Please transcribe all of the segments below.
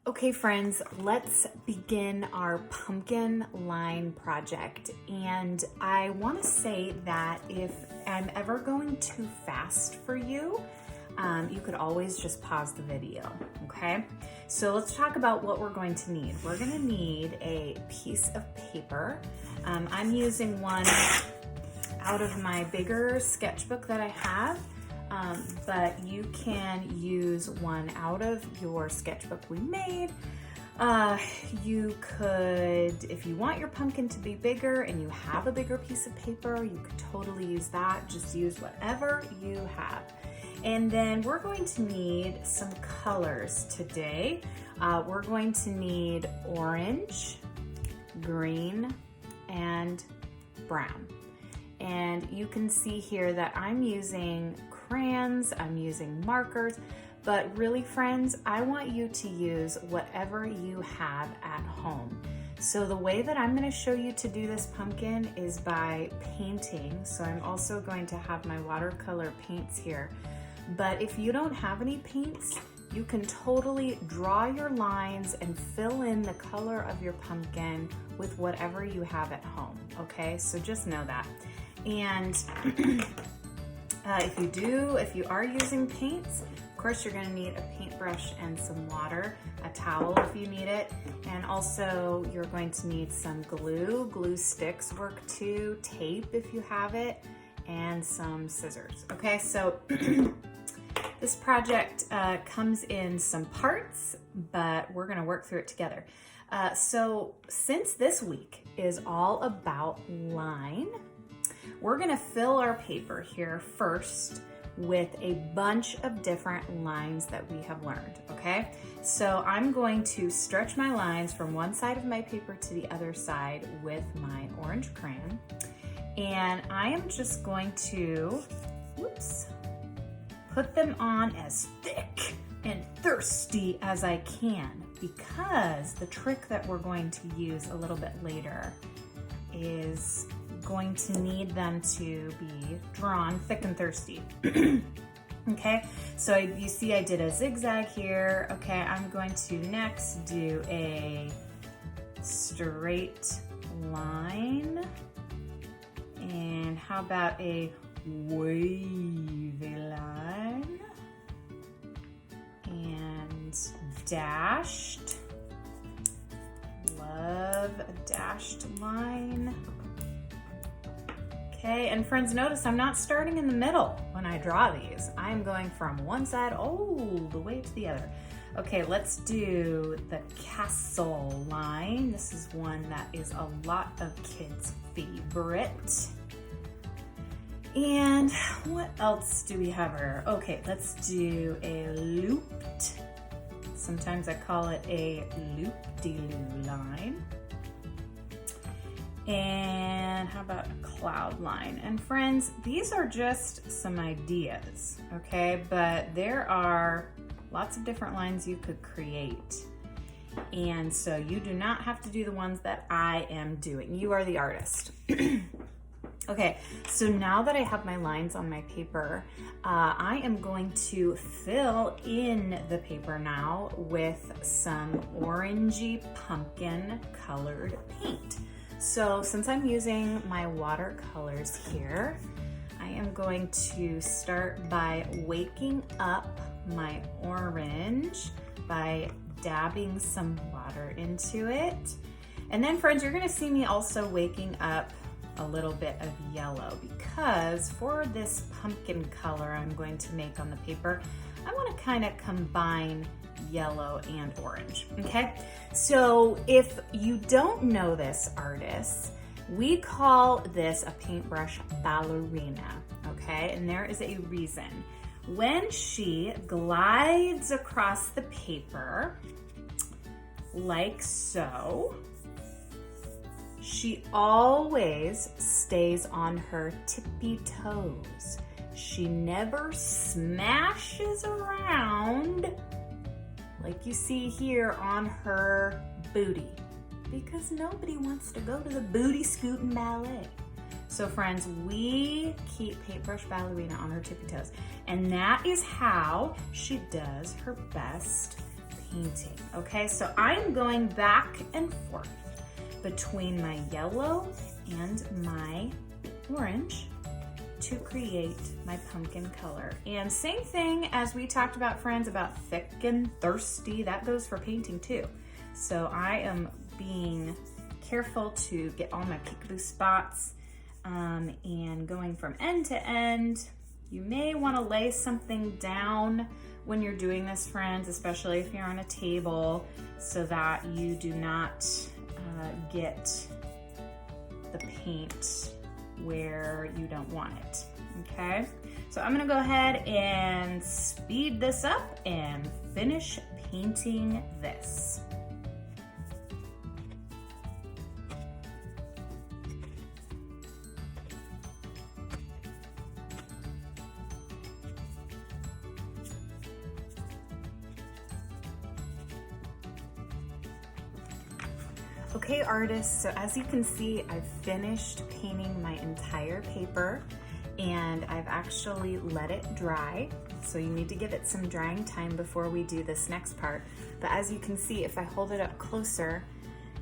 Okay friends, let's begin our pumpkin line project. And I want to say that if I'm ever going too fast for you, you could always just pause the video, okay? So let's talk about what we're going to need. We're gonna need a piece of paper. I'm using one out of my bigger sketchbook that I have. But you can use one out of your sketchbook we made. You could, if you want your pumpkin to be bigger and you have a bigger piece of paper, you could totally use that. Just use whatever you have. And then we're going to need some colors today. We're going to need orange, green, and brown. And you can see here that I'm using crayons, I'm using markers, but really friends, I want you to use whatever you have at home. So the way that I'm gonna show you to do this pumpkin is by painting. So I'm also going to have my watercolor paints here. But if you don't have any paints, you can totally draw your lines and fill in the color of your pumpkin with whatever you have at home, okay? So just know that. And if you are using paints, of course you're gonna need a paintbrush and some water, a towel if you need it, and also you're going to need some glue. Glue sticks work too, tape if you have it, and some scissors. Okay, so this project comes in some parts, but we're gonna work through it together. So since this week is all about line, we're gonna fill our paper here first with a bunch of different lines that we have learned, okay? So I'm going to stretch my lines from one side of my paper to the other side with my orange crayon. And I am just going to, put them on as thick and thirsty as I can, because the trick that we're going to use a little bit later is going to need them to be drawn thick and thirsty. Okay, so you see I did a zigzag here. Okay, I'm going to next do a straight line. And how about a wavy line? And dashed. Love a dashed line. Okay, and friends, notice I'm not starting in the middle when I draw these. I am going from one side all the way to the other. Okay, let's do the castle line. This is one that is a lot of kids' favorite. And what else do we have here? Okay, let's do a looped. Sometimes I call it a loop-de-loo line. And how about a cloud line? And friends, these are just some ideas, okay? But there are lots of different lines you could create. And so you do not have to do the ones that I am doing. You are the artist. Okay, so now that I have my lines on my paper, I am going to fill in the paper now with some orangey pumpkin colored paint. So since I'm using my watercolors here, I am going to start by waking up my orange by dabbing some water into it. And then friends, you're gonna see me also waking up a little bit of yellow, because for this pumpkin color I'm going to make on the paper, I want to kind of combine yellow and orange, okay? So if you don't know this, artists, we call this a paintbrush ballerina, okay? And there is a reason. When she glides across the paper, like so, she always stays on her tippy toes. She never smashes around like you see here on her booty, because nobody wants to go to the booty scooting ballet. So friends, we keep Paintbrush Ballerina on her tippy toes, and that is how she does her best painting. Okay, so I'm going back and forth between my yellow and my orange to create my pumpkin color. And same thing as we talked about, friends, about thick and thirsty, that goes for painting too. So I am being careful to get all my peekaboo spots and going from end to end. You may want to lay something down when you're doing this, friends, especially if you're on a table, so that you do not get the paint where you don't want it, okay? So I'm gonna go ahead and speed this up and finish painting this. Okay, artists, so as you can see, I've finished painting my entire paper and I've actually let it dry. So you need to give it some drying time before we do this next part. But as you can see, if I hold it up closer,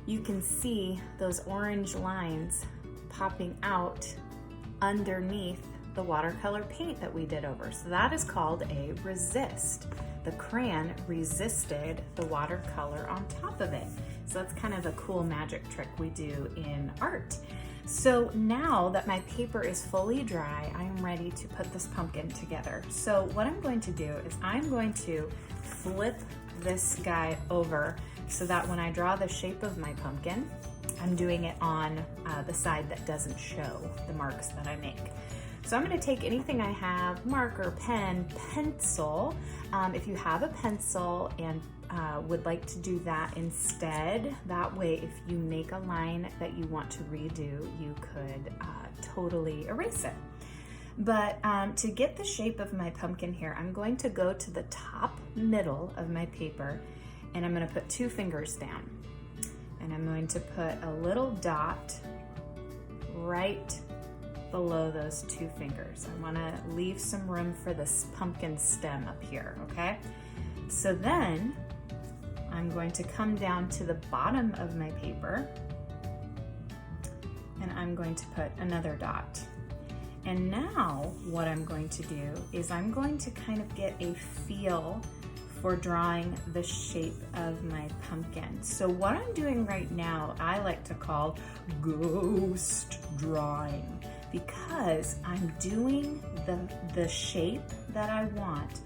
you can see those orange lines popping out underneath the watercolor paint that we did over. So that is called a resist. The crayon resisted the watercolor on top of it. So that's kind of a cool magic trick we do in art. So now that my paper is fully dry, I'm ready to put this pumpkin together. So what I'm going to do is I'm going to flip this guy over so that when I draw the shape of my pumpkin, I'm doing it on the side that doesn't show the marks that I make. So I'm going to take anything I have, marker, pen, pencil. If you have a pencil and would like to do that instead, that way if you make a line that you want to redo, you could totally erase it. But to get the shape of my pumpkin here, I'm going to go to the top middle of my paper and I'm going to put 2 fingers down. And I'm going to put a little dot right below those 2 fingers. I want to leave some room for this pumpkin stem up here, okay? So then I'm going to come down to the bottom of my paper and I'm going to put another dot. And now what I'm going to do is I'm going to kind of get a feel for drawing the shape of my pumpkin. So what I'm doing right now, I like to call ghost drawing, because I'm doing the shape that I want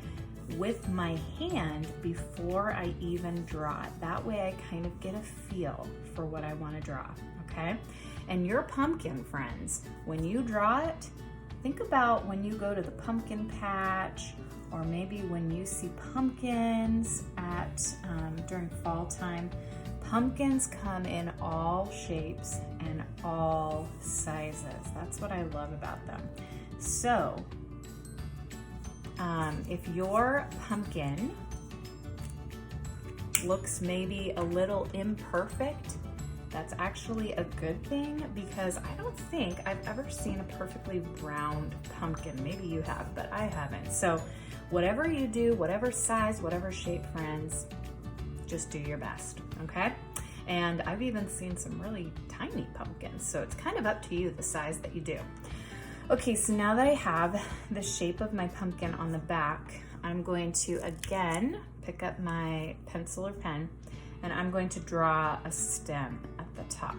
with my hand before I even draw it. That way I kind of get a feel for what I want to draw, okay? And your pumpkin, friends, when you draw it, think about when you go to the pumpkin patch, or maybe when you see pumpkins at during fall time. Pumpkins come in all shapes and all sizes. That's what I love about them. So if your pumpkin looks maybe a little imperfect, that's actually a good thing, because I don't think I've ever seen a perfectly round pumpkin. Maybe you have, but I haven't. So whatever you do, whatever size, whatever shape, friends, just do your best, okay? And I've even seen some really tiny pumpkins, so it's kind of up to you the size that you do. Okay, so now that I have the shape of my pumpkin on the back, I'm going to again pick up my pencil or pen and I'm going to draw a stem at the top.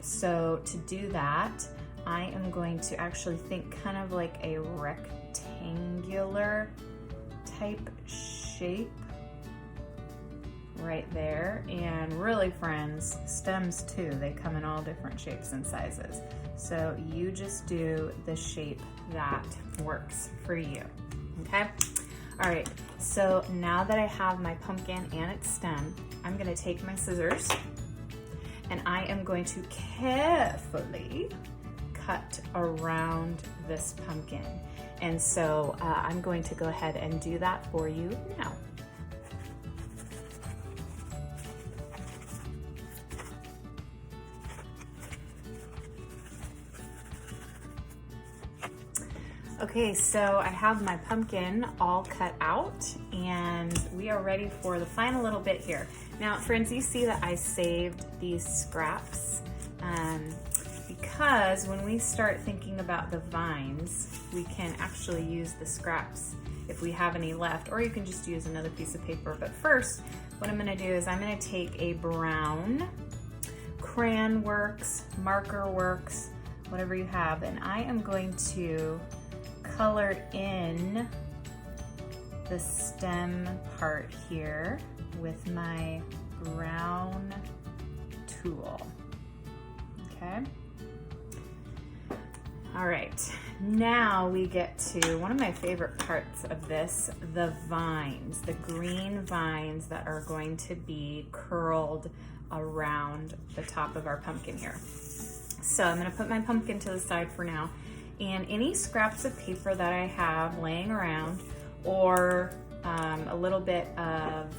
So to do that, I am going to actually think kind of like a rectangular type shape right there. And really, friends, stems too, they come in all different shapes and sizes. So you just do the shape that works for you, okay? All right, so now that I have my pumpkin and its stem, I'm gonna take my scissors and I am going to carefully cut around this pumpkin. And so I'm going to go ahead and do that for you now. Okay, so I have my pumpkin all cut out and we are ready for the final little bit here. Now, friends, you see that I saved these scraps because when we start thinking about the vines, we can actually use the scraps if we have any left, or you can just use another piece of paper. But first, what I'm gonna do is I'm gonna take a brown crayon works, marker works, whatever you have, and I am going to color in the stem part here with my brown tool, okay? All right, now we get to one of my favorite parts of this, the vines, the green vines that are going to be curled around the top of our pumpkin here. So I'm gonna put my pumpkin to the side for now, and any scraps of paper that I have laying around, or a little bit of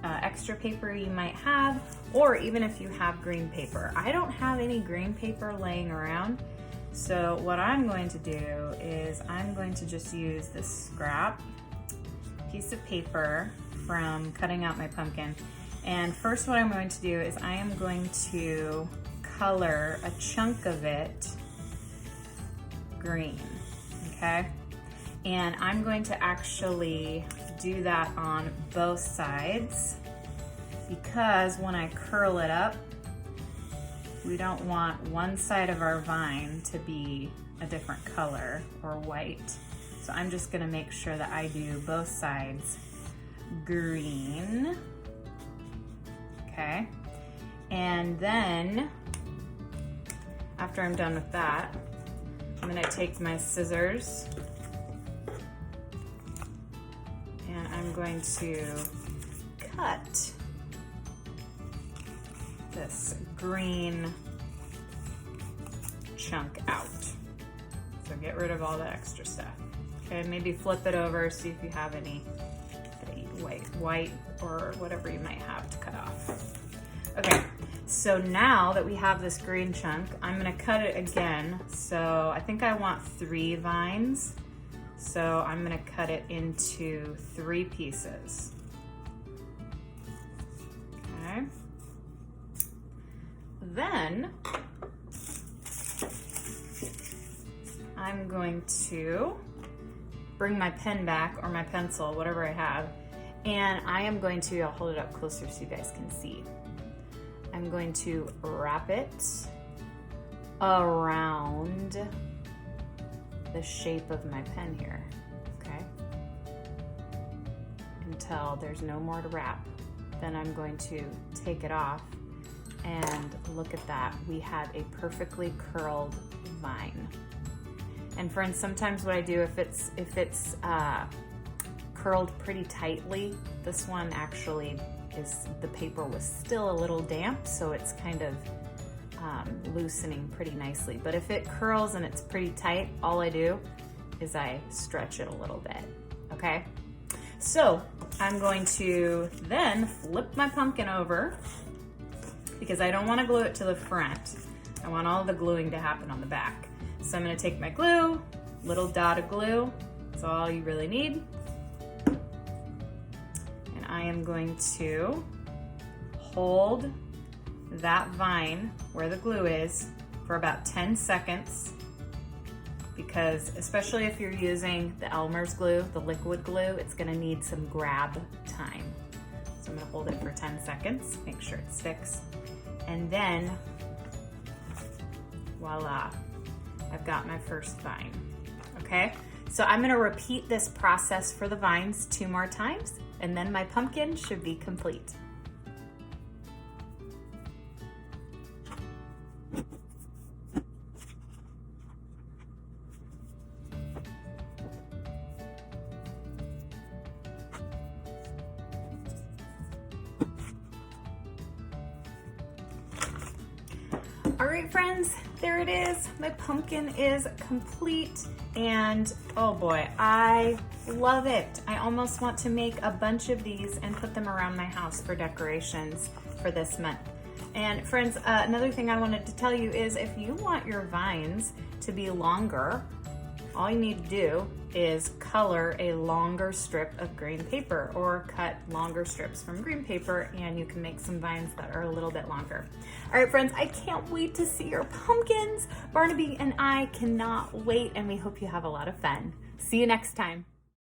extra paper you might have, or even if you have green paper. I don't have any green paper laying around, so what I'm going to do is I'm going to just use this scrap piece of paper from cutting out my pumpkin. And first what I'm going to do is I am going to color a chunk of it green, okay? And I'm going to actually do that on both sides, because when I curl it up, we don't want one side of our vine to be a different color or white. So I'm just gonna make sure that I do both sides green, okay? And then, after I'm done with that, I'm gonna take my scissors and I'm going to cut this green chunk out. So get rid of all the extra stuff. Okay, maybe flip it over, see if you have any white or whatever you might have to cut off. Okay, so now that we have this green chunk, I'm gonna cut it again. So I think I want 3 vines. So I'm gonna cut it into 3 pieces. Okay. Then I'm going to bring my pen back, or my pencil, whatever I have, and I am going to, I'll hold it up closer so you guys can see. I'm going to wrap it around the shape of my pen here, okay? Until there's no more to wrap. Then I'm going to take it off, and look at that. We have a perfectly curled vine. And friends, sometimes what I do, if it's curled pretty tightly, this one actually the paper was still a little damp, so it's kind of loosening pretty nicely. But if it curls and it's pretty tight, all I do is I stretch it a little bit, okay? So I'm going to then flip my pumpkin over, because I don't want to glue it to the front. I want all the gluing to happen on the back. So I'm going to take my glue, little dot of glue, that's all you really need. And I am going to hold that vine where the glue is for about 10 seconds, because especially if you're using the Elmer's glue, the liquid glue, it's going to need some grab time. So I'm going to hold it for 10 seconds, make sure it sticks. And then, voila, I've got my first vine, okay? So I'm gonna repeat this process for the vines 2 more times, and then my pumpkin should be complete. All right, friends, there it is. My pumpkin is complete, and oh boy, I love it. I almost want to make a bunch of these and put them around my house for decorations for this month. And friends, another thing I wanted to tell you is if you want your vines to be longer, all you need to do is color a longer strip of green paper or cut longer strips from green paper, and you can make some vines that are a little bit longer. All right, friends, I can't wait to see your pumpkins. Barnaby and I cannot wait, and we hope you have a lot of fun. See you next time.